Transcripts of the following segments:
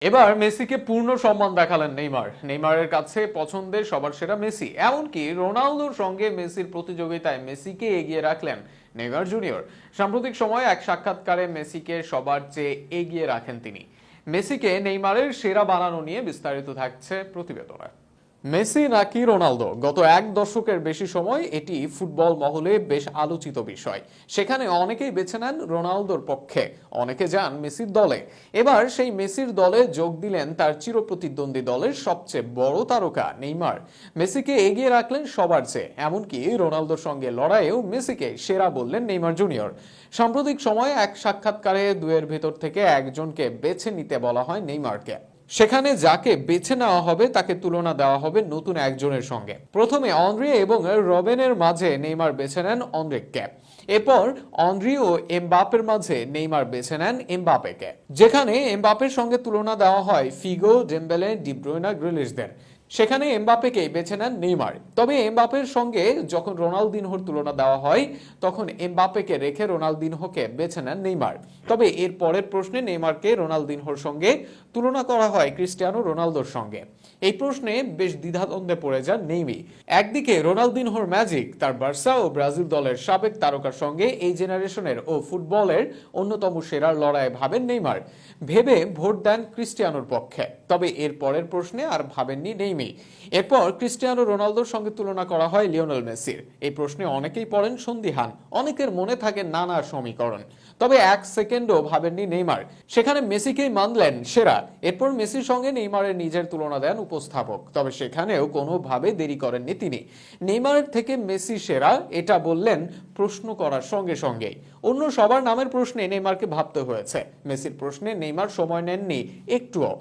এবার মেসিকে পূর্ণ সম্মান দেখালেন নেইমার। নেইমারের কাছে পছন্দের সবার সেরা মেসি, এমনকি রোনালদোর সঙ্গে মেসির প্রতিযোগিতায় মেসিকে এগিয়ে রাখলেন নেইমার জুনিয়র। সাম্প্রতিক সময়ে এক সাক্ষাৎকারে মেসিকে সবার চেয়ে এগিয়ে রাখেন তিনি। মেসিকে নেইমারের সেরা বানানো নিয়ে বিস্তারিত থাকছে প্রতিবেদনে। মেসি নাকি রোনালদো, গত এক দশকের বেশি সময় এটি ফুটবল মহলে বেশ আলোচিত বিষয়। সেখানে অনেকেই বেছে নেন রোনালদোর পক্ষে, অনেকে যান মেসির দলে। এবার সেই মেসির দলে যোগ দিলেন তার চিরপ্রতিদ্বন্দ্বী দলের সবচেয়ে বড় তারকা নেইমার। মেসিকে এগিয়ে রাখলেন সবার চেয়ে, এমনকি রোনালদোর সঙ্গে লড়াইয়েও মেসিকে সেরা বললেন নেইমার জুনিয়র। সাম্প্রতিক সময়ে এক সাক্ষাৎকারে দুয়ের ভেতর থেকে একজনকে বেছে নিতে বলা হয় নেইমারকে। সেখানে যাকে বেছে নেওয়া হবে তাকে তুলনা দেওয়া হবে নতুন একজনের সঙ্গে। প্রথমে অন্দ্রে এবং রবেনের মাঝে নেইমার বেছে নেন অন্দ্রেকে। এরপর অন্দ্রি ও এমবাপের মাঝে নেইমার বেছে নেন এমবাপেকে, যেখানে এমবাপের সঙ্গে তুলনা দেওয়া হয় ফিগো, ডেম্বেলে, ডি ব্রুইনা, গ্রিলিশদের। সেখানে এমবাপেকেই বেছে নেন নেইমার। তবে এমবাপের সঙ্গে যখন রোনালদিনহোর তুলনা দেওয়া হয় তখন এমবাপেকে রেখে রোনালদিনহোকে বেছে নেন নেইমার। তবে এর পরের প্রশ্নে নেইমারকে রোনালদিনহোর সঙ্গে তুলনা করা হয় ক্রিস্টিয়ানো রোনালদোর সঙ্গে। এই প্রশ্নে বেশ দ্বিধাদ্বন্দ্বে পড়ে যান নেইমি। একদিকে রোনালদিনহোর ম্যাজিক, তার বার্সা ও ব্রাজিল দলের সাবেক তারকার সঙ্গে এই জেনারেশনের ও ফুটবলের অন্যতম সেরার লড়াইয়ে ভাবেন নেইমার। ভেবে ভোট দেন ক্রিস্টিয়ানোর পক্ষে। তবে এর পরের প্রশ্নে আর ভাবেননি নেইমি। এরপর ক্রিস্টিয়ানো রোনালদোর সঙ্গে তুলনা করা হয় লিওনেল মেসির। এই প্রশ্নে অনেকেই পড়েন সন্দিহান, অনেকের মনে থাকে নানা সমীকরণ। তবে এক সেকেন্ডও ভাবেননি নেইমার, সেখানে মেসিকেই মানলেন সেরা। এরপর মেসির সঙ্গে নেইমারের নিজের তুলনা দেন উপস্থাপক, তবে সেখানেও কোনোভাবে দেরি করেননি তিনি। নেইমারের থেকে মেসি সেরা এটা বললেন প্রশ্ন করার সঙ্গে সঙ্গেই। অন্য সবার নামের প্রশ্নে নেইমারকে ভাবতে হয়েছে, মেসির প্রশ্নে নেইমার সময় নেননি একটুও।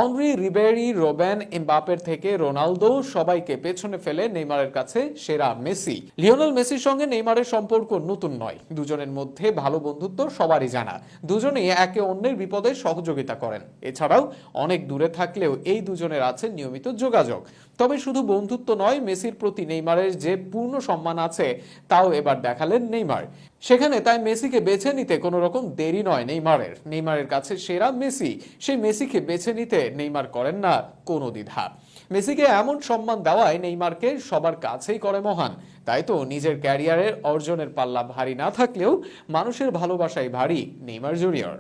অনরি, রিবেরি, রোবেন, এমবাপের থেকে রোনালদো সবাইকে পেছনে ফেলে নেইমারের কাছে সেরা মেসি। লিওনেল মেসির সঙ্গে নেইমারের সম্পর্ক নতুন নয়, দুজনের মধ্যে ভালো বন্ধুত্ব সবারই জানা। দুজনেই একে অন্যের বিপদে সহযোগিতা করেন। এছাড়াও অনেক দূরে থাকলেও এই দুজনের আছে নিয়মিত যোগাযোগ। তবে শুধু বন্ধুত্ব নয়, মেসির প্রতি নেইমারের যে পূর্ণ সম্মান আছে তাও এবার দেখালেন নেইমার। সেখানে তাই মেসিকে বেছে নিতে কোনো রকম দেরি নয় নেইমারের। নেইমারের কাছে সেরা মেসি, সেই মেসিকে বেছে নিতে নেইমার করেন না কোনো দ্বিধা। মেসিকে এমন সম্মান দেওয়ায় নেইমারকে সবার কাছেই করে মহান। তাই তো নিজের ক্যারিয়ারের অর্জনের পাল্লা ভারী না থাকলেও মানুষের ভালোবাসায় ভারী নেইমার জুনিয়র।